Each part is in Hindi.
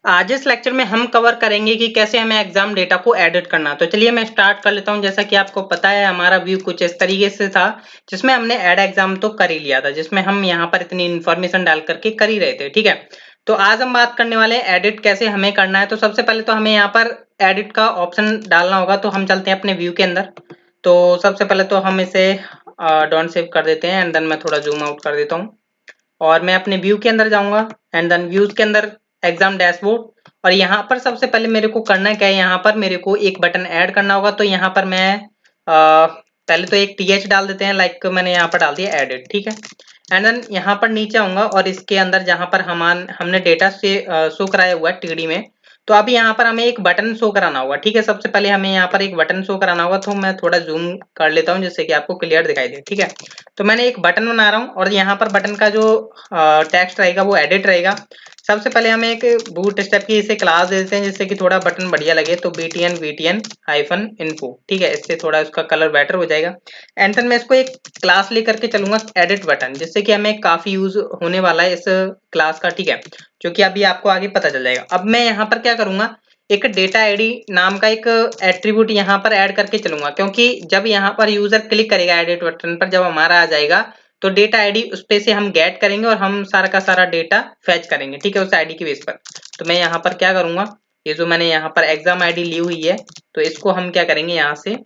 आज इस लेक्चर में हम कवर करेंगे कि कैसे हमें एग्जाम डेटा को एडिट करना। तो चलिए मैं स्टार्ट कर लेता हूं। जैसा कि आपको पता है हमारा व्यू कुछ इस तरीके से था, जिसमें हमने ऐड एग्जाम तो कर ही लिया था, जिसमें हम यहाँ पर इतनी इन्फॉर्मेशन डाल करके कर ही रहे थे। ठीक है, तो आज हम बात करने वाले हैं एडिट कैसे हमें करना है। तो सबसे पहले तो हमें यहाँ पर एडिट का ऑप्शन डालना होगा। तो हम चलते हैं अपने व्यू के अंदर। तो सबसे पहले तो हम इसे डोंट सेव कर देते हैं एंड देन मैं थोड़ा जूम आउट कर देता हूँ और मैं अपने व्यू के अंदर जाऊंगा एंड देन व्यूज के अंदर एग्जाम डैशबोर्ड। और यहाँ पर सबसे पहले मेरे को करना क्या है, यहाँ पर मेरे को एक बटन ऐड करना होगा। तो यहाँ पर मैं पहले तो एक टीएच डाल देते हैं, लाइक मैंने यहाँ पर डाल दिया एडिट। ठीक है, एंड देन यहाँ पर नीचे आऊंगा और इसके अंदर जहाँ पर हमने डेटा से शो कराया हुआ है टीडी में, तो अभी यहाँ पर हमें एक बटन शो कराना होगा। ठीक है, सबसे पहले हमें यहाँ पर एक बटन शो कराना होगा। तो मैं थोड़ा जूम कर लेता हूँ जिससे कि आपको क्लियर दिखाई दे। ठीक है, तो मैंने एक बटन बना रहा हूँ और यहाँ पर बटन का जो टेक्स्ट रहेगा वो एडिट रहेगा। सबसे पहले हमें एक बूट स्टेप की इसे क्लास दे देते हैं जिससे कि थोड़ा बटन बढ़िया लगे। तो btn हाइफन इन्फो, ठीक है, इससे थोड़ा उसका कलर बेटर हो जाएगा। एंड देन मैं इसको एक क्लास लेकर के चलूंगा एडिट बटन, जिससे कि हमें काफी यूज होने वाला है इस क्लास का। ठीक है, जो कि अभी आपको आगे पता चल जाएगा। अब मैं यहाँ पर क्या करूंगा, एक डेटा आईडी नाम का एक एट्रीब्यूट यहाँ पर ऐड करके चलूंगा, क्योंकि जब यहाँ पर यूजर क्लिक करेगा एडिट बटन पर, जब हमारा आ जाएगा तो डेटा आईडी उस पे से हम गेट करेंगे और हम सारा का सारा डेटा फैच करेंगे। ठीक है, उस आईडी की बेस पर। तो मैं यहाँ पर क्या करूंगा, ये जो मैंने यहाँ पर एग्जाम आईडी ली हुई है, तो इसको हम क्या करेंगे, यहाँ से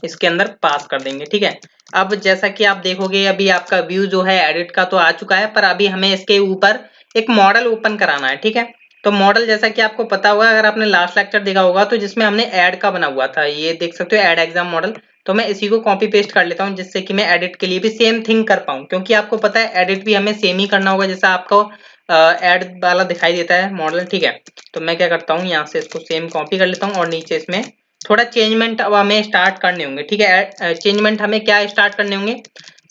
इसके अंदर पास कर देंगे। ठीक है, अब जैसा कि आप देखोगे अभी आपका व्यू जो है एडिट का तो आ चुका है, पर अभी हमें इसके ऊपर एक मॉडल ओपन कराना है। ठीक है, तो मॉडल जैसा कि आपको पता होगा, अगर आपने लास्ट लेक्चर देखा होगा तो जिसमें हमने ऐड का बना हुआ था, ये देख सकते हो ऐड एग्जाम मॉडल। तो मैं इसी को कॉपी पेस्ट कर लेता हूँ जिससे कि मैं एडिट के लिए भी सेम थिंग कर पाऊँ, क्योंकि आपको पता है एडिट भी हमें सेम ही करना होगा जैसा आपको ऐड वाला दिखाई देता है मॉडल। ठीक है, तो मैं क्या करता हूँ, यहाँ से इसको सेम कॉपी कर लेता हूँ और नीचे इसमें थोड़ा चेंजमेंट अब हमें स्टार्ट करने होंगे। ठीक है, चेंजमेंट हमें क्या स्टार्ट करने होंगे,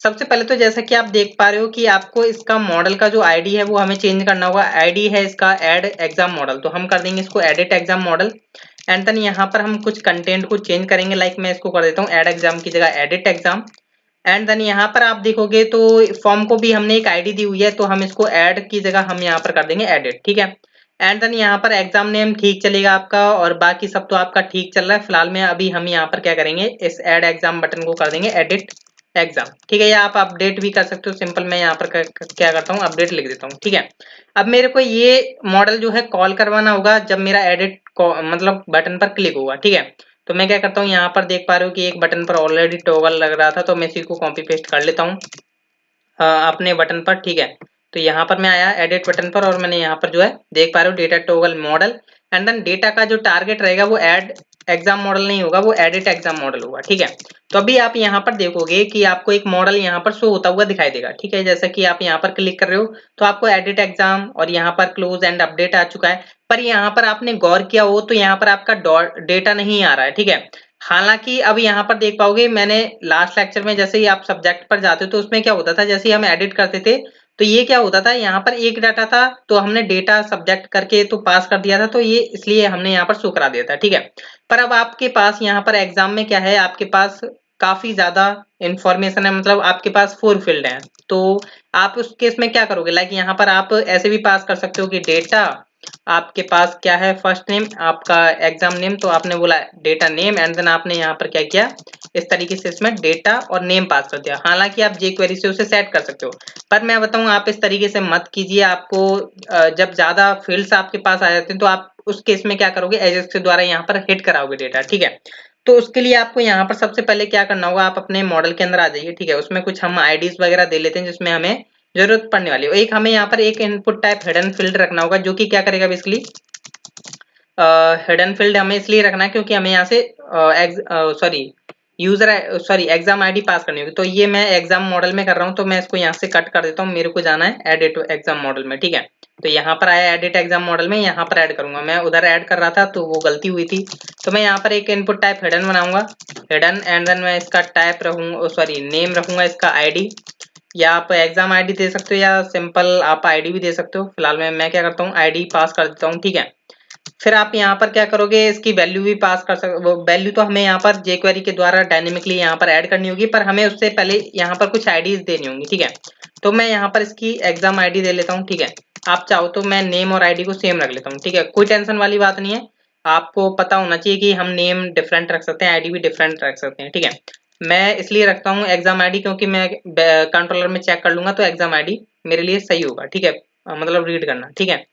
सबसे पहले तो जैसा कि आप देख पा रहे हो कि आपको इसका मॉडल का जो आईडी है वो हमें चेंज करना होगा। आईडी है इसका ऐड एग्जाम मॉडल, तो हम कर देंगे इसको edit exam model. And then यहाँ पर हम कुछ कंटेंट को चेंज करेंगे, लाइक मैं इसको कर देता हूँ ऐड एग्जाम की जगह एडिट एग्जाम। एंड देन यहाँ पर आप देखोगे तो फॉर्म को भी हमने एक आईडी दी हुई है, तो हम इसको ऐड की जगह हम यहाँ पर कर देंगे एडिट। ठीक है, एंड देन यहाँ पर एग्जाम नेम ठीक चलेगा आपका और बाकी सब तो आपका ठीक चल रहा है फिलहाल में। अभी हम यहाँ पर क्या करेंगे, इस ऐड एग्जाम बटन को कर देंगे एडिट एग्जाम। ठीक है, या आप अपडेट भी कर सकते हो सिंपल। मैं यहाँ पर क्या करता हूँ, अपडेट लिख देता हूँ। ठीक है, अब मेरे को ये मॉडल जो है कॉल करवाना होगा जब मेरा एडिट मतलब बटन पर क्लिक होगा। ठीक है, तो मैं क्या करता हूँ, यहाँ पर देख पा रहे हो कि एक बटन पर ऑलरेडी टॉगल लग रहा था, तो मैं इसी को कॉपी पेस्ट कर लेता हूँ अपने बटन पर। ठीक है, तो यहाँ पर मैं आया एडिट बटन पर और मैंने यहाँ पर जो है देख पा रहे हो data toggle model. And then data का जो टारगेट रहेगा वो ऐड एग्जाम मॉडल नहीं होगा, वो एडिट एग्जाम मॉडल होगा। ठीक है, तो अभी आप यहाँ पर देखोगे कि आपको एक मॉडल यहाँ पर शो होता हुआ दिखाई देगा। ठीक है, जैसा कि आप यहाँ पर क्लिक कर रहे हो तो आपको एडिट एग्जाम और यहाँ पर क्लोज एंड अपडेट आ चुका है। पर यहाँ पर आपने गौर किया हो तो यहाँ पर आपका डेटा नहीं आ रहा है। ठीक है, हालांकि अब यहाँ पर देख पाओगे मैंने लास्ट लेक्चर में जैसे ही आप सब्जेक्ट पर जाते हो तो उसमें क्या होता था, जैसे ही हम एडिट करते थे तो ये क्या होता था, यहाँ पर एक डाटा था तो हमने डेटा सब्जेक्ट करके तो पास कर दिया था, तो ये इसलिए हमने यहाँ पर शो करा दिया था। ठीक है, पर अब आपके पास यहाँ पर एग्जाम में क्या है, आपके पास काफी ज्यादा इंफॉर्मेशन है, मतलब आपके पास 4 फील्ड है। तो आप उस केस में क्या करोगे, लाइक यहाँ पर आप ऐसे भी पास कर सकते हो कि डेटा आपके पास क्या है, फर्स्ट नेम आपका एग्जाम नेम, तो आपने बोला डेटा नेम एंड देन आपने यहाँ पर क्या किया, इस तरीके से इसमें डेटा और नेम पास कर दिया। हालांकि आप jQuery से उसे सेट कर सकते हो, पर मैं बताऊं आप इस तरीके से मत कीजिए। आपको जब ज्यादा फील्ड्स आपके पास आ जाते हैं तो आप उस केस में क्या करोगे, एजेक्स के द्वारा यहाँ पर हिट कराओगे डेटा। ठीक है, तो उसके लिए आपको यहाँ पर सबसे पहले क्या करना होगा, आप अपने मॉडल के अंदर आ जाइए। ठीक है, उसमें कुछ हम आईडीज वगैरह दे लेते हैं जिसमें हमें जरूरत पड़ने वाली है। एक हमें यहाँ पर एक इनपुट टाइप हिडन फील्ड रखना होगा, जो कि क्या करेगा बेसिकली, हिडन फील्ड हमें इसलिए रखना है क्योंकि हमें यहाँ से एग्जाम आईडी पास करनी होगी। तो ये मैं एग्जाम मॉडल में कर रहा हूँ, तो मैं इसको यहाँ से कट कर देता हूँ, मेरे को जाना है एडिट एग्जाम मॉडल में। ठीक है, तो यहाँ पर आया एडिट एग्जाम मॉडल में, यहाँ पर ऐड करूंगा। मैं उधर ऐड कर रहा था तो वो गलती हुई थी, तो मैं यहाँ पर एक इनपुट टाइप हिडन बनाऊंगा, हिडन। एंड देन मैं इसका टाइप रखूंगा, नेम रखूंगा इसका आईडी, या आप एग्जाम आईडी दे सकते हो या सिंपल आप आईडी भी दे सकते हो। फिलहाल मैं क्या करता हूँ, आईडी पास कर देता हूँ। ठीक है, फिर आप यहाँ पर क्या करोगे, इसकी वैल्यू भी पास कर सकते, वैल्यू तो हमें यहाँ पर jQuery के द्वारा डायनेमिकली यहाँ पर ऐड करनी होगी, पर हमें उससे पहले यहाँ पर कुछ आईडीज देनी होंगी। ठीक है, तो मैं यहाँ पर इसकी एग्जाम आईडी दे लेता हूँ। ठीक है, आप चाहो तो मैं नेम और आईडी को सेम रख लेता हूँ, ठीक है, कोई टेंशन वाली बात नहीं है। आपको पता होना चाहिए कि हम नेम डिफरेंट रख सकते हैं, आईडी भी डिफरेंट रख सकते हैं, ठीक है। मैं इसलिए रखता हूँ एग्जाम आईडी क्योंकि मैं कंट्रोलर में चेक कर लूंगा तो एग्जाम आईडी मेरे लिए सही होगा, ठीक है, मतलब रीड करना, ठीक है।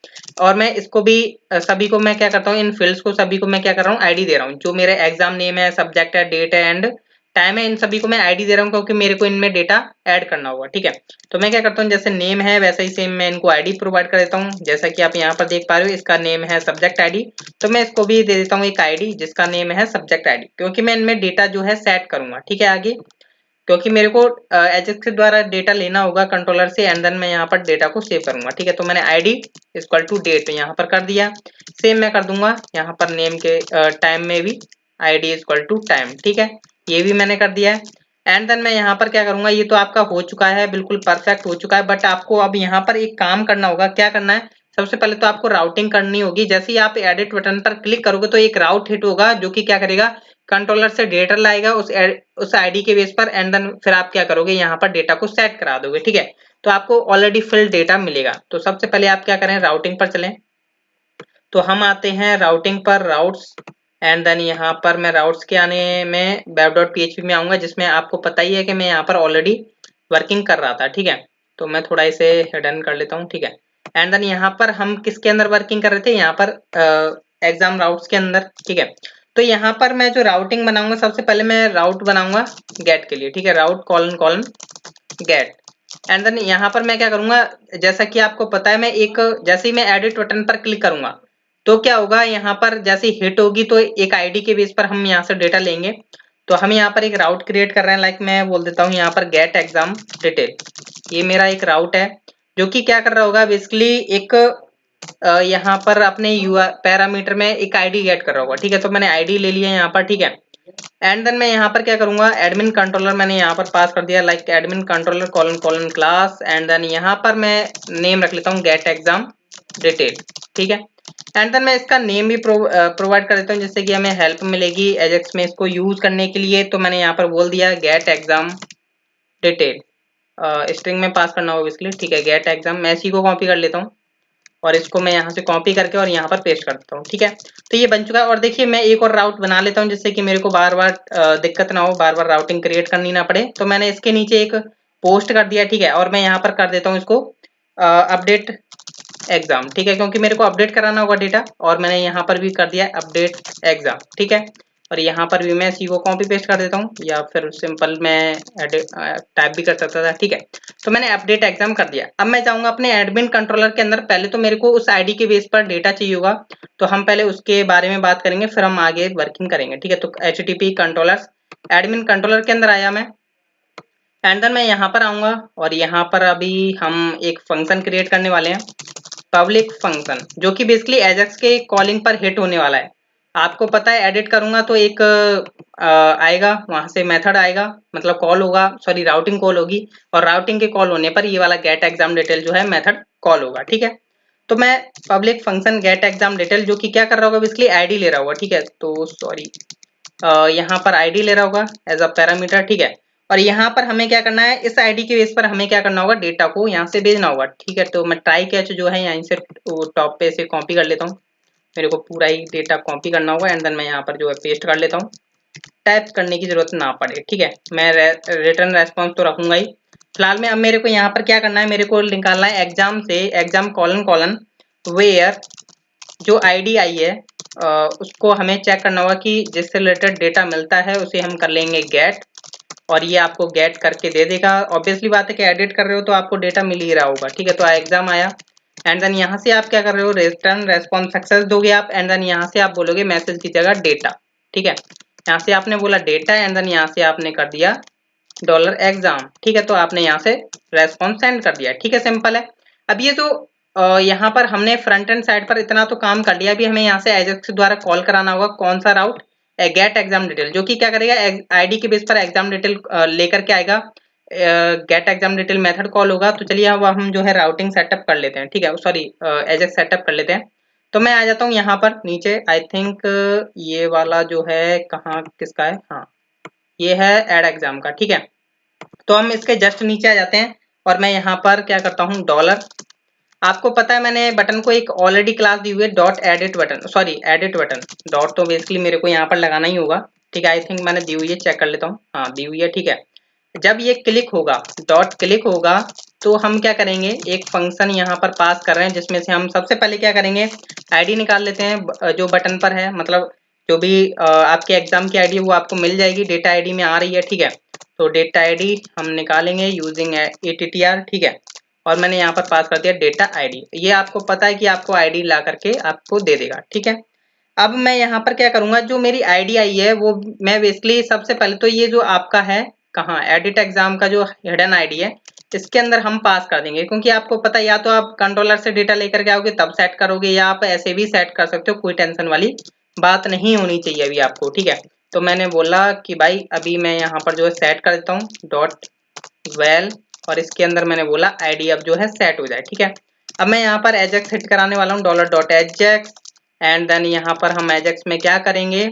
और मैं इसको भी सभी को मैं क्या करता हूँ, इन फील्ड्स को सभी को मैं क्या कर रहा हूँ, आईडी दे रहा हूँ। जो मेरे एग्जाम नेम है, सब्जेक्ट है, डेट है एंड टाइम है, इन सभी को मैं आईडी दे रहा हूँ क्योंकि मेरे को इनमें डेटा ऐड करना होगा, ठीक है। तो मैं क्या करता हूँ, जैसे नेम है वैसे ही सेम मैं इनको आईडी प्रोवाइड कर देता हूँ। जैसा कि आप यहाँ पर देख पा रहे हो, इसका नेम है सब्जेक्ट आईडी, तो मैं इसको भी दे देता हूँ एक आईडी जिसका नेम है सब्जेक्ट आईडी, क्योंकि मैं इनमें डेटा जो है सेट करूंगा, ठीक है, आगे, क्योंकि मेरे को एजेक्स के द्वारा डेटा लेना होगा कंट्रोलर से एंड देन मैं यहाँ पर डेटा को सेव करूंगा, ठीक है। तो मैंने आईडी इक्वल टू डेट यहाँ पर कर दिया। सेम मैं कर दूंगा यहाँ पर नेम के टाइम में भी आईडी इक्वल टू टाइम, ठीक है, ये भी मैंने कर दिया है। एंड देन मैं यहाँ पर क्या करूंगा, ये तो आपका हो चुका है, बिल्कुल परफेक्ट हो चुका है, बट आपको अब यहाँ पर एक काम करना होगा। क्या करना है, सबसे पहले तो आपको राउटिंग करनी होगी। जैसे ही आप एडिट बटन पर क्लिक करोगे तो एक राउट हिट होगा जो कि क्या करेगा, कंट्रोलर से डेटा लाएगा उस आईडी के बेस पर एंड देन फिर आप क्या करोगे, यहाँ पर डेटा को सेट करा दोगे, ठीक है। तो आपको ऑलरेडी फिल डेटा मिलेगा। तो सबसे पहले आप क्या करें, राउटिंग पर चलें। तो हम आते हैं राउटिंग पर, राउट्स, एंड देन यहाँ पर मैं राउट्स के आने में web.php में आऊंगा, जिसमें आपको पता ही है कि मैं यहाँ पर ऑलरेडी वर्किंग कर रहा था, ठीक है। तो मैं थोड़ा इसे हिडन कर लेता हूँ, ठीक है। एंड देन यहाँ पर हम किसके अंदर वर्किंग कर रहे थे, यहाँ पर एग्जाम राउट्स के अंदर, ठीक है। तो यहाँ पर मैं जो राउटिंग बनाऊंगा, सबसे पहले मैं राउट बनाऊंगा गेट के लिए, ठीक है, route colon colon get. And then यहाँ पर मैं क्या करूंगा, जैसा कि आपको पता है, मैं एक जैसे ही मैं एडिट बटन पर क्लिक करूंगा तो क्या होगा, यहाँ पर जैसे हिट होगी तो एक आईडी के बेस पर हम यहाँ से डेटा लेंगे। तो हम यहाँ पर एक राउट क्रिएट कर रहे हैं, लाइक मैं बोल देता हूँ यहाँ पर गेट एग्जाम डिटेल। ये मेरा एक राउट है जो कि क्या कर रहा होगा, बेसिकली एक यहाँ पर अपने पैरामीटर में एक आईडी गेट कर रहा होगा, ठीक है। तो मैंने आईडी ले लिया यहाँ पर, ठीक है। एंड देन मैं यहाँ पर क्या करूंगा, एडमिन कंट्रोलर मैंने यहाँ पर पास कर दिया, like admin controller colon colon class, and then यहाँ पर मैं नेम रख लेता हूँ गेट एग्जाम डिटेल, ठीक है। एंड देन मैं इसका नेम भी प्रोवाइड कर देता हूँ जिससे कि हमें हेल्प मिलेगी एजेक्स में इसको यूज करने के लिए। तो मैंने यहाँ पर बोल दिया गेट एग्जाम डिटेल, स्ट्रिंग में पास करना होगा इसलिए, ठीक है, गेट एग्जाम। मैं इसी को कॉपी कर लेता हूँ और इसको मैं यहाँ से कॉपी करके और यहाँ पर पेस्ट कर देता हूँ, ठीक है। तो ये बन चुका है। और देखिए मैं एक और राउट बना लेता हूँ जिससे कि मेरे को बार बार दिक्कत ना हो, बार बार राउटिंग क्रिएट करनी ना पड़े। तो मैंने इसके नीचे एक पोस्ट कर दिया, ठीक है, और मैं यहाँ पर कर देता हूँ इसको अपडेट एग्जाम, ठीक है, क्योंकि मेरे को अपडेट कराना होगा डेटा। और मैंने यहाँ पर भी कर दिया अपडेट एग्जाम, ठीक है। और यहाँ पर भी मैं इसी को कॉपी पेस्ट कर देता हूँ, या फिर सिंपल मैं टाइप भी कर सकता था, ठीक है। तो मैंने अपडेट एग्जाम कर दिया। अब मैं जाऊंगा अपने एडमिन कंट्रोलर के अंदर। पहले तो मेरे को उस आईडी के बेस पर डेटा चाहिए होगा, तो हम पहले उसके बारे में बात करेंगे, फिर हम आगे वर्किंग करेंगे, ठीक है। तो HTTP कंट्रोलर, एडमिन कंट्रोलर के अंदर आया मैं। एंड देन मैं यहाँ पर आऊंगा और यहाँ पर अभी हम एक फंक्शन क्रिएट करने वाले हैं, पब्लिक फंक्शन, जो कि बेसिकली एजेक्स के कॉलिंग पर हिट होने वाला है। आपको पता है एडिट करूंगा तो एक आएगा, वहां से मेथड आएगा, मतलब कॉल होगा, सॉरी राउटिंग कॉल होगी, और राउटिंग के कॉल होने पर ये वाला गेट एग्जाम डिटेल जो है मेथड कॉल होगा, ठीक है। तो मैं public function get exam detail जो कि क्या कर रहा होगा, बेसिकली आईडी ले रहा होगा, ठीक है। तो सॉरी, यहाँ पर आईडी ले रहा होगा एज अ पैरामीटर, ठीक है। और यहाँ पर हमें क्या करना है, इस आईडी के बेस पर हमें क्या करना होगा, डेटा को यहाँ से भेजना होगा, ठीक है। तो मैं ट्राई कैच जो है यहीं से टॉप पे से कॉपी कर लेता हूँ। मेरे को पूरा ही डेटा कॉपी करना होगा एंड देन मैं यहाँ पर जो है पेस्ट कर लेता हूँ, टाइप करने की जरूरत ना पड़े, ठीक है। मैं रिटर्न रेस्पॉन्स तो रखूंगा ही फिलहाल में। अब मेरे को यहाँ पर क्या करना है, मेरे को निकालना है एग्जाम से एग्जाम कॉलन कॉलन वेयर, जो आईडी आई है उसको हमें चेक करना होगा कि जिससे रिलेटेड डेटा मिलता है उसे हम कर लेंगे गेट, और ये आपको गेट करके दे देगा। ऑब्वियसली बात है कि एडिट कर रहे हो तो आपको डेटा मिल ही रहा होगा, ठीक है। तो एग्जाम आया एंड देन यहाँ से आप क्या कर रहे हो, रिटर्न रेस्पॉन्स सक्सेस दोगे आप, एंड देन यहाँ से आप बोलोगे मैसेज की जगह डेटा, ठीक है। यहाँ से आपने बोला डेटा एंड देन यहाँ से आपने कर दिया $एग्जाम, ठीक है। तो आपने यहाँ से रेस्पॉन्स सेंड कर दिया, ठीक है, सिंपल है। अब ये जो यहाँ पर हमने फ्रंट एंड साइड पर इतना तो काम कर लिया, अभी हमें यहाँ से एजेक्स द्वारा कॉल कराना होगा कौन सा राउट, गेट एग्जाम डिटेल, जो कि क्या करेगा, आईडी के बेस पर एग्जाम डिटेल लेकर के आएगा। Get exam detail method call होगा। तो चलिए अब हम जो है राउटिंग सेटअप कर लेते हैं, ठीक है, सॉरी एजेक्स सेटअप कर लेते हैं। तो मैं आ जाता हूँ यहाँ पर नीचे, आई थिंक ये वाला जो है कहाँ किसका है, हाँ ये है एड एग्जाम का, ठीक है। तो हम इसके जस्ट नीचे आ जाते हैं और मैं यहाँ पर क्या करता हूँ, डॉलर आपको पता है मैंने बटन को एक ऑलरेडी क्लास दी हुई है dot edit button, sorry edit button. Dot तो बेसिकली मेरे को यहाँ पर लगाना ही होगा, ठीक है। आई थिंक मैंने दी हुई है, चेक कर लेता हूँ। हाँ दी हुई है, ठीक है। जब ये क्लिक होगा, डॉट क्लिक होगा, तो हम क्या करेंगे, एक फंक्शन यहाँ पर पास कर रहे हैं जिसमें से हम सबसे पहले क्या करेंगे, आईडी निकाल लेते हैं जो बटन पर है, मतलब जो भी आपके एग्जाम की आईडी है वो आपको मिल जाएगी, डेटा आईडी में आ रही है, ठीक है। तो डेटा आईडी हम निकालेंगे यूजिंग ATTR, ठीक है। और मैंने यहाँ पर पास कर दिया डेटा आईडी। ये आपको पता है कि आपको आईडी ला करके आपको दे देगा, ठीक है। अब मैं यहाँ पर क्या करूंगा, जो मेरी आईडी आई है वो मैं बेसिकली सबसे पहले तो ये जो आपका है कहाँ एडिट एग्जाम का जो हिडन आईडी है इसके अंदर हम पास कर देंगे, क्योंकि आपको पता है या तो आप कंट्रोलर से डेटा लेकर के आओगे तब सेट करोगे, या आप ऐसे भी सेट कर सकते हो, कोई टेंशन वाली बात नहीं होनी चाहिए अभी आपको, ठीक है। तो मैंने बोला कि भाई अभी मैं यहाँ पर जो है सेट कर देता हूँ डॉट वेल, और इसके अंदर मैंने बोला आईडी अब जो है सेट हो जाए, ठीक है। अब मैं यहाँ पर एजेक्स हिट कराने वाला हूँ, dollar dot ajax, and then यहाँ पर हम एजेक्स में क्या करेंगे,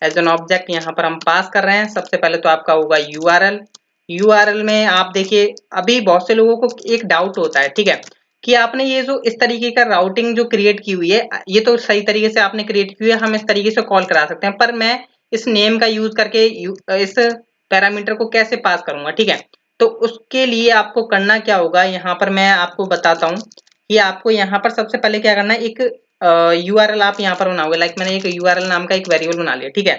एज एन ऑब्जेक्ट यहाँ पर हम पास कर रहे हैं। सबसे पहले तो आपका होगा यूआरएल। यूआरएल में आप देखिए अभी बहुत से लोगों को एक डाउट होता है, ठीक है, कि आपने ये जो इस तरीके का राउटिंग जो क्रिएट की हुई है ये तो सही तरीके से आपने क्रिएट की हुई है, हम इस तरीके से कॉल करा सकते हैं, पर मैं इस नेम का यूज करके इस पैरामीटर को कैसे पास करूंगा, ठीक है। तो उसके लिए आपको करना क्या होगा, यहाँ पर मैं आपको बताता हूँ कि आपको यहाँ पर सबसे पहले क्या करना है, एक यूआरएल आप यहाँ पर बनाओगे, लाइक मैंने एक यूआरएल नाम का एक वेरिएबल बना लिया, ठीक है।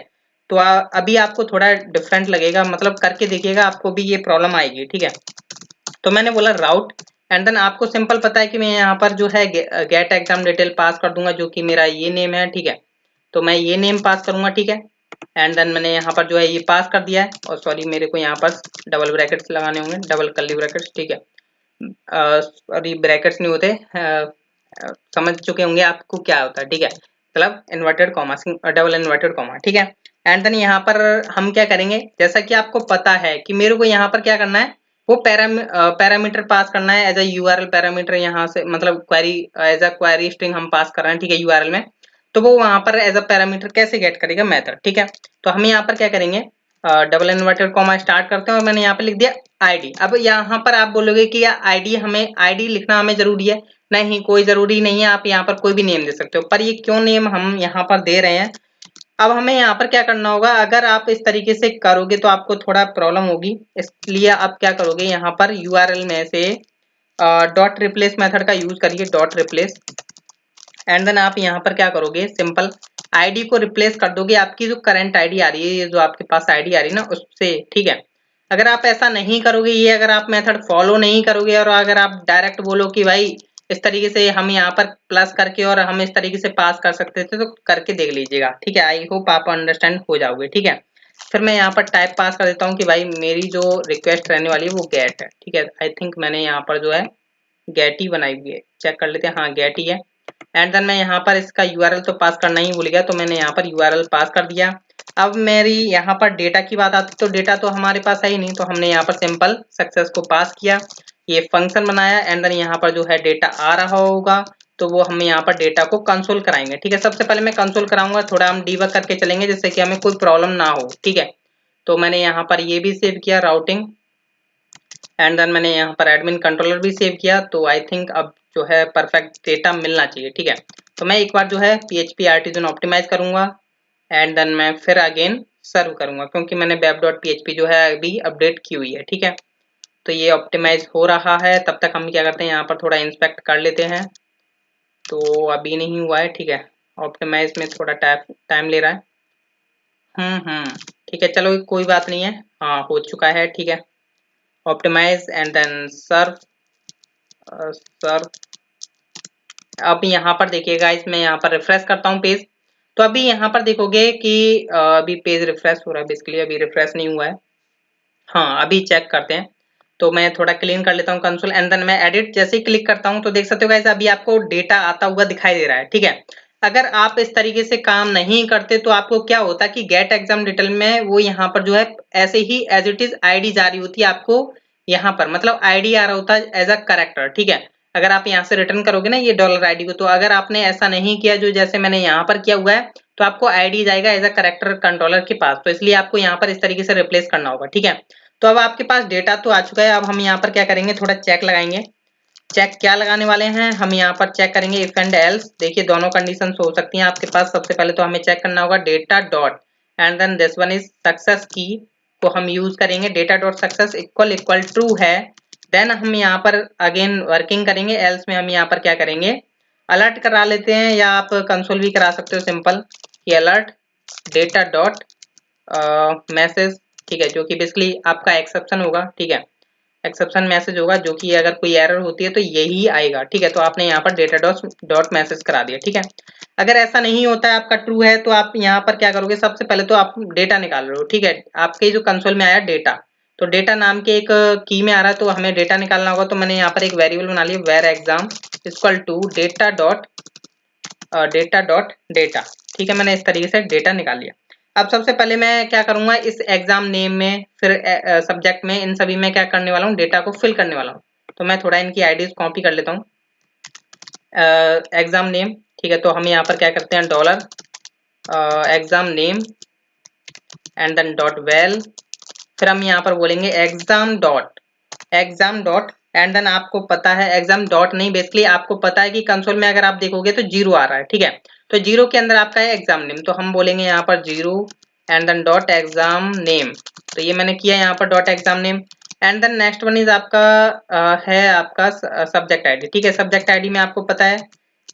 तो अभी आपको थोड़ा डिफरेंट लगेगा, मतलब करके देखिएगा आपको भी ये प्रॉब्लम आएगी, ठीक है। तो मैंने बोला राउट, एंड देन आपको सिंपल पता है कि मैं यहाँ पर जो है गेट एग्जाम डिटेल पास कर दूंगा, जो कि मेरा ये नेम है, ठीक है। तो मैं ये नेम पास करूंगा, ठीक है। एंड देन मैंने यहाँ पर जो है ये पास कर दिया है, और सॉरी मेरे को यहाँ पर डबल ब्रैकेट्स लगाने होंगे, डबल कर्ली ब्रैकेट्स, ठीक है। सॉरी ब्रैकेट्स नहीं होते, समझ चुके होंगे आपको क्या होता है, ठीक है। मतलब inverted comma, double inverted comma, ठीक है। एंड देन यहाँ पर हम क्या करेंगे, जैसा कि आपको पता है कि मेरे को यहाँ पर क्या करना है, वो पैरामीटर पास करना है एज अ यूआरएल पैरामीटर, यहाँ से मतलब query as a query string हम पास कर रहे हैं, ठीक है, यूआरएल में। तो वो वहां पर एज अ पैरामीटर कैसे गेट करेगा, मेथड, ठीक है। तो हम यहाँ पर क्या करेंगे, डबल इन्वर्टेड कॉमा स्टार्ट करते हैं और मैंने यहाँ पे लिख दिया आईडी। अब यहाँ पर आप बोलोगे कि यार आईडी हमें आईडी लिखना हमें जरूरी है, नहीं कोई जरूरी नहीं है, आप यहाँ पर कोई भी नेम दे सकते हो, पर ये क्यों नेम हम यहाँ पर दे रहे हैं, अब हमें यहाँ पर क्या करना होगा, अगर आप इस तरीके से करोगे तो आपको थोड़ा प्रॉब्लम होगी, इसलिए आप क्या करोगे, यहाँ पर यूआरएल में से डॉट रिप्लेस मेथड का यूज करिए, डॉट रिप्लेस। एंड देन आप यहाँ पर क्या करोगे, सिंपल आईडी को रिप्लेस कर दोगे आपकी जो करंट आईडी आ रही है, ये जो आपके पास आईडी आ रही है ना उससे, ठीक है। अगर आप ऐसा नहीं करोगे, ये अगर आप मेथड फॉलो नहीं करोगे और अगर आप डायरेक्ट बोलो कि भाई इस तरीके से हम यहाँ पर प्लस करके और हम इस तरीके से पास कर सकते थे, तो करके देख लीजिएगा, ठीक है। आई होप आप अंडरस्टैंड हो जाओगे, ठीक है। फिर मैं यहाँ पर टाइप पास कर देता हूँ कि भाई मेरी जो रिक्वेस्ट रहने वाली है वो गेट है, ठीक है। आई थिंक मैंने यहाँ पर जो है गेट ही बनाई हुई है, चेक कर लेते हैं, हाँ गेट ही है। एंड देन मैं यहाँ पर इसका यूआरएल तो पास करना ही भूल गया, तो मैंने यहाँ पर यूआरएल पास कर दिया। अब मेरी यहाँ पर डेटा की बात आती, तो डेटा तो हमारे पास है ही नहीं, तो हमने यहाँ पर सिंपल सक्सेस को पास किया, ये फंक्शन बनाया, एंड देन यहाँ पर जो है डेटा आ रहा होगा, तो वो हम यहाँ पर डेटा को कंसोल कराएंगे, ठीक है। सबसे पहले मैं कंसोल कराऊंगा, थोड़ा हम डीबग करके चलेंगे जिससे कि हमें कोई प्रॉब्लम ना हो, ठीक है। तो मैंने यहाँ पर ये भी सेव किया राउटिंग, एंड देन मैंने यहाँ पर एडमिन कंट्रोलर भी सेव किया, तो आई थिंक अब जो है परफेक्ट डेटा मिलना चाहिए, ठीक है। तो मैं एक बार जो है PHP आर्टिजन ऑप्टिमाइज करूंगा, एंड देन मैं फिर अगेन सर्व करूंगा, क्योंकि मैंने web.php जो है अभी अपडेट की हुई है, ठीक है। तो ये ऑप्टिमाइज हो रहा है, तब तक हम क्या करते हैं, यहाँ पर थोड़ा इंस्पेक्ट कर लेते हैं। तो अभी नहीं हुआ है, ठीक है, ऑप्टिमाइज में थोड़ा टाइम ले रहा है। ठीक है, चलो कोई बात नहीं है, हाँ हो चुका है, ठीक है। ऑप्टिमाइज एंड देन सर्व, सर्व। अब यहाँ पर देखिएगा, इसमें यहाँ पर रिफ्रेश करता हूँ पेज, तो अभी यहाँ पर देखोगे कि अभी पेज रिफ्रेश हो रहा है, बेसिकली अभी रिफ्रेश नहीं हुआ है, हाँ अभी चेक करते हैं। तो मैं थोड़ा क्लीन कर लेता हूँ कंसोल, एंड देन मैं एडिट जैसे ही क्लिक करता हूँ तो देख सकते हो गाइस अभी आपको डेटा आता हुआ दिखाई दे रहा है, ठीक है। अगर आप इस तरीके से काम नहीं करते तो आपको क्या होता कि गेट एग्जाम डिटेल में वो यहाँ पर जो है ऐसे ही एज इट इज आईडी जारी होती है आपको, यहाँ पर मतलब आईडी आ रहा होता है एज अ करेक्टर, ठीक है। अगर आप यहाँ से रिटर्न करोगे ना ये डॉलर आईडी को, तो अगर आपने ऐसा नहीं किया जो जैसे मैंने यहाँ पर किया हुआ है, तो आपको आईडी जाएगा एज अ करेक्टर कंट्रोलर के पास, तो इसलिए आपको यहाँ पर इस तरीके से रिप्लेस करना होगा, ठीक है। तो अब आपके पास डेटा तो आ चुका है, अब हम यहाँ पर क्या करेंगे, थोड़ा चेक लगाएंगे। चेक क्या लगाने वाले हैं, हम यहाँ पर चेक करेंगे इफ एंड एल्स। देखिए दोनों कंडीशन हो सकती हैं आपके पास। सबसे पहले तो हमें चेक करना होगा data dot and then this one is success की को हम यूज करेंगे। Data dot success equal true है, देन हम यहाँ पर अगेन वर्किंग करेंगे। एल्स में हम यहाँ पर क्या करेंगे, अलर्ट करा लेते हैं, या आप कंसोल भी करा सकते हो सिंपल कि अलर्ट डेटा डॉट मैसेज, ठीक है, जो कि बेसिकली आपका एक्सेप्शन होगा, ठीक है, एक्सेप्शन मैसेज होगा, जो कि अगर कोई एरर होती है तो यही आएगा, ठीक है। तो आपने यहाँ पर डेटा डॉट मैसेज करा दिया, ठीक है। अगर ऐसा नहीं होता है, आपका ट्रू है, तो आप यहाँ पर क्या करोगे, सबसे पहले तो आप डेटा निकाल रहे हो, ठीक है। आपके जो कंसोल में आया डेटा, तो डेटा नाम के एक की में आ रहा है, तो हमें डेटा निकालना होगा। तो मैंने यहाँ पर एक वेरिएबल बना लिया var exam equal to data dot data, ठीक है। मैंने इस तरीके से डेटा निकाल लिया। अब सबसे पहले मैं क्या करूंगा, इस एग्जाम नेम में फिर सब्जेक्ट में, इन सभी में क्या करने वाला हूँ, डेटा को फिल करने वाला हूँ। तो मैं थोड़ा इनकी आईडीज कॉपी कर लेता हूँ। एग्जाम नेम, ठीक है, तो हम यहाँ पर क्या करते हैं dollar exam name and then dot val, फिर हम यहाँ पर बोलेंगे एग्जाम डॉट एंड देन आपको पता है एग्जाम डॉट नहीं, बेसिकली आपको पता है कि कंसोल में अगर आप देखोगे तो 0 आ रहा है, ठीक है। तो 0 के अंदर आपका है एग्जाम नेम, तो हम बोलेंगे यहाँ पर 0 and then dot exam name. तो ये मैंने किया यहाँ पर dot exam name and then next one is आपका है आपका सब्जेक्ट आईडी, ठीक है। सब्जेक्ट आईडी में आपको पता है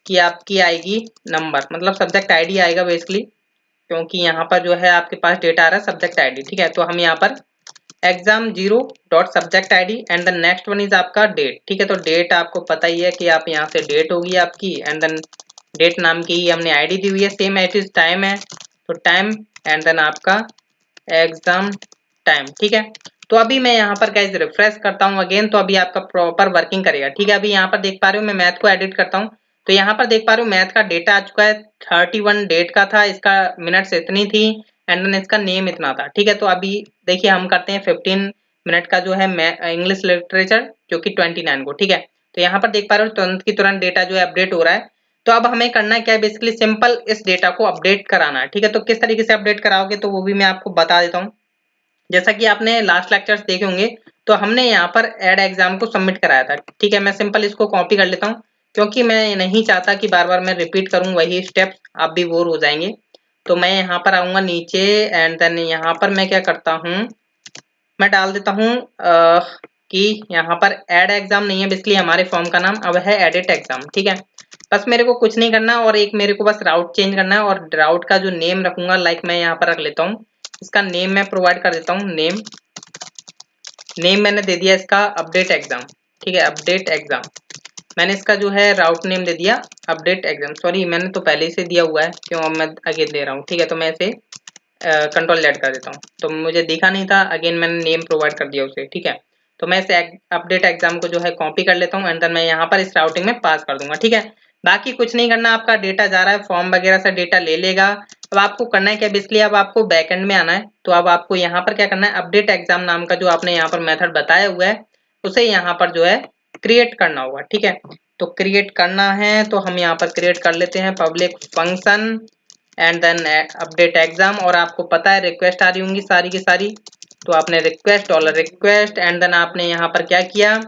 कि आपकी आएगी नंबर, मतलब सब्जेक्ट आईडी आएगा बेसिकली, क्योंकि यहाँ पर जो है आपके पास डेटा आ रहा है सब्जेक्ट आईडी, ठीक है। तो हम यहाँ पर exam 0 dot subject ID and then next one is आपका डेट, ठीक है। तो डेट आपको पता ही है कि आप यहाँ से डेट होगी आपकी एंड देन डेट नाम की ही हमने आईडी दी हुई है, सेम एट इज टाइम है, तो टाइम एंड देन आपका एग्जाम टाइम, ठीक है। तो अभी मैं यहाँ पर गाइस रिफ्रेश करता हूँ अगेन, तो अभी आपका प्रॉपर वर्किंग करेगा, ठीक है। अभी यहाँ पर देख पा रहे हो मैं मैथ को एडिट करता हूँ, तो यहाँ पर देख पा रहे हो मैथ का डेटा आ चुका है 31 डेट का था, इसका मिनट्स इतनी थी एंड देन इसका नेम इतना था, ठीक है। तो अभी देखिए हम करते हैं 15 मिनट का जो है इंग्लिश लिटरेचर जो कि 29 को, ठीक है। तो यहाँ पर देख पा रहे हो तुरंत की तुरंत डेटा जो है अपडेट हो रहा है। तो अब हमें करना क्या है, बेसिकली सिंपल इस डेटा को अपडेट कराना है, ठीक है। तो किस तरीके से अपडेट कराओगे तो वो भी मैं आपको बता देता हूँ। जैसा कि आपने लास्ट लेक्चर्स देखे होंगे, तो हमने यहाँ पर एड एग्जाम को सबमिट कराया था, ठीक है। मैं सिंपल इसको कॉपी कर लेता हूँ, क्योंकि मैं नहीं चाहता कि बार बार मैं रिपीट करूँ वही स्टेप्स, आप भी बोर हो जाएंगे। तो मैं यहाँ पर आऊंगा नीचे एंड देन यहाँ पर मैं क्या करता हूँ, मैं डाल देता हूँ कि यहाँ पर एड एग्जाम नहीं है, इसलिए हमारे फॉर्म का नाम अब है एडिट एग्जाम, ठीक है। बस मेरे को कुछ नहीं करना और एक मेरे को बस राउट चेंज करना है, और राउट का जो नेम रखूंगा लाइक मैं यहाँ पर रख लेता हूँ, इसका नेम मैं प्रोवाइड कर देता हूँ। नेम मैंने दे दिया इसका अपडेट एग्जाम, ठीक है, अपडेट एग्जाम। मैंने इसका जो है राउट नेम दे दिया अपडेट एग्जाम, सॉरी मैंने तो पहले से दिया हुआ है, क्यों अब मैं अगेन दे रहा हूँ, ठीक है। तो मैं इसे कंट्रोल Z कर देता हूँ, तो मुझे दिखा नहीं था, अगेन मैंने नेम प्रोवाइड कर दिया उसे, ठीक है। तो मैं इसे अपडेट एग्जाम को जो है कॉपी कर लेता हूँ एंड देन मैं यहाँ पर इस राउटिंग में पास कर दूंगा, ठीक है। बाकी कुछ नहीं करना, आपका डेटा जा रहा है फॉर्म वगैरह से डेटा ले लेगा। अब आपको करना है क्या, बेसिकली अब आपको बैकएंड में आना है। तो अब आपको यहाँ पर क्या करना है, अपडेट एग्जाम नाम का जो आपने यहाँ पर मेथड बताया हुआ है उसे यहाँ पर जो है क्रिएट करना होगा, ठीक है। तो क्रिएट करना है तो हम यहाँ पर क्रिएट कर लेते हैं public function and then update exam, और आपको पता है रिक्वेस्ट आ रही होंगी सारी की सारी, तो आपने request dollar request and then आपने यहाँ पर क्या किया,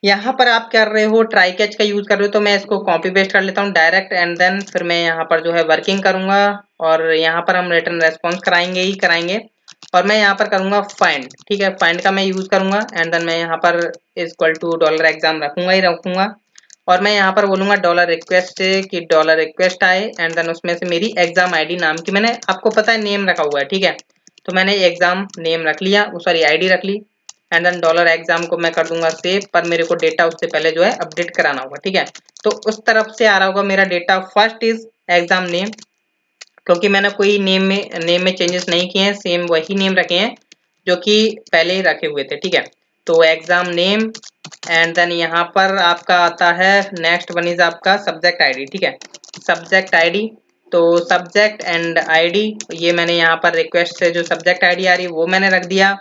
यहाँ पर आप कर रहे हो ट्राई कैच का यूज कर रहे हो, तो मैं इसको कॉपी पेस्ट कर लेता हूँ डायरेक्ट एंड देन फिर मैं यहाँ पर जो है वर्किंग करूंगा, और यहाँ पर हम रिटर्न रेस्पॉन्स कराएंगे ही कराएंगे, और मैं यहाँ पर करूंगा फाइंड, ठीक है, फाइंड का मैं यूज करूंगा एंड देन मैं यहाँ पर इक्वल टू डॉलर एग्जाम रखूंगा ही रखूंगा, और मैं यहाँ पर बोलूंगा डॉलर रिक्वेस्ट कि डॉलर रिक्वेस्ट आए एंड देन उसमें से मेरी एग्जाम आईडी नाम की मैंने आपको पता है नेम रखा हुआ है, ठीक है। तो मैंने एग्जाम नेम रख लिया, सॉरी आईडी रख ली एंड देन डॉलर एग्जाम को मैं कर दूंगा सेव, पर मेरे को डेटा उससे पहले जो है अपडेट कराना होगा, ठीक है। तो उस तरफ से आ रहा होगा मेरा data, first is enzyme name, क्योंकि मैंने कोई नेम में चेंजेस नहीं किए हैं, सेम वही नेम रखे हैं जो कि पहले ही रखे हुए थे, ठीक है। तो एग्जाम नेम एंड देन यहाँ पर आपका आता है नेक्स्ट वन इज आपका सब्जेक्ट आईडी, ठीक है, सब्जेक्ट आईडी। तो सब्जेक्ट एंड आईडी ये मैंने यहाँ पर रिक्वेस्ट से जो सब्जेक्ट आईडी आ रही है वो मैंने रख दिया।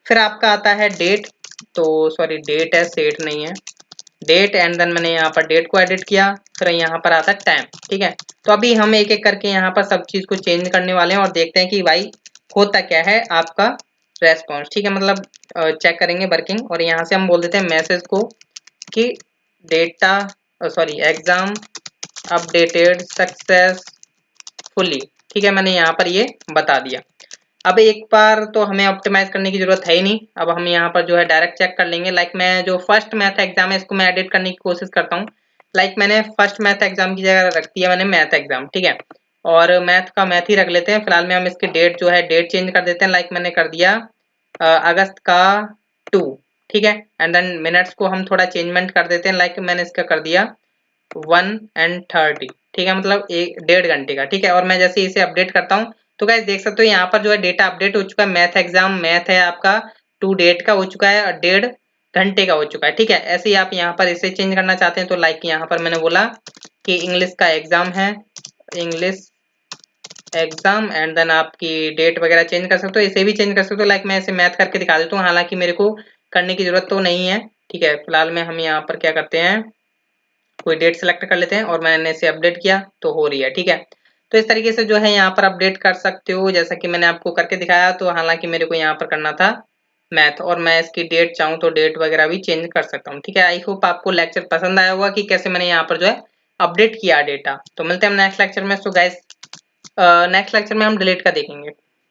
फिर आपका आता है डेट, तो सॉरी डेट है सेट नहीं है, डेट एंड देन मैंने यहाँ पर डेट को एडिट किया, फिर यहाँ पर आता है टाइम, ठीक है। तो अभी हम एक एक करके यहाँ पर सब चीज को चेंज करने वाले हैं और देखते हैं कि भाई होता क्या है आपका रेस्पॉन्स, ठीक है, मतलब चेक करेंगे वर्किंग, और यहाँ से हम बोल देते हैं मैसेज को कि data sorry exam updated successfully. ठीक है, मैंने यहाँ पर ये बता दिया। अब एक बार तो हमें ऑप्टिमाइज करने की जरूरत है ही नहीं, अब हम यहाँ पर जो है डायरेक्ट चेक कर लेंगे। लाइक मैं जो फर्स्ट मैथ एग्जाम है इसको मैं एडिट करने की कोशिश करता हूँ। लाइक मैंने फर्स्ट मैथ एग्जाम की जगह रख दिया मैंने मैथ एग्जाम, ठीक है, और मैथ का मैथ ही रख लेते हैं। फिलहाल में हम इसकी डेट जो है डेट चेंज कर देते हैं। लाइक मैंने कर दिया अगस्त का 2, ठीक है, एंड देन मिनट्स को हम थोड़ा चेंजमेंट कर देते हैं। लाइक मैंने इसका कर दिया 1:30, ठीक है, मतलब 1.5 घंटे का, ठीक है। और मैं जैसे इसे अपडेट करता हूँ तो गाइस देख सकते हो यहाँ पर जो है डेटा अपडेट हो चुका है। मैथ एग्जाम मैथ है आपका 2 डेट का हो चुका है और 1.5 घंटे का हो चुका है, ठीक है। ऐसे ही आप यहाँ पर इसे चेंज करना चाहते हैं तो लाइक यहाँ पर मैंने बोला कि इंग्लिश का एग्जाम है, इंग्लिश एग्जाम, एंड देन आपकी डेट वगैरह चेंज कर सकते हो, इसे भी चेंज कर सकते हो। लाइक मैं इसे मैथ करके दिखा देता हूँ, हालांकि मेरे को करने की जरूरत तो नहीं है, ठीक है। फिलहाल में हम यहाँ पर क्या करते हैं, कोई डेट सेलेक्ट कर लेते हैं और मैंने इसे अपडेट किया तो हो रही है, ठीक है। तो इस तरीके से जो है यहाँ पर अपडेट कर सकते हो, जैसा कि मैंने आपको करके दिखाया। तो हालांकि मेरे को यहाँ पर करना था मैथ, और मैं इसकी डेट चाहूँ तो डेट वगैरह भी चेंज कर सकता हूँ, ठीक है। आई होप आपको लेक्चर पसंद आया होगा कि कैसे मैंने यहाँ पर जो है अपडेट किया डेटा। तो मिलते हैं हम नेक्स्ट लेक्चर में। सो गाइस नेक्स्ट लेक्चर में हम डिलीट का देखेंगे।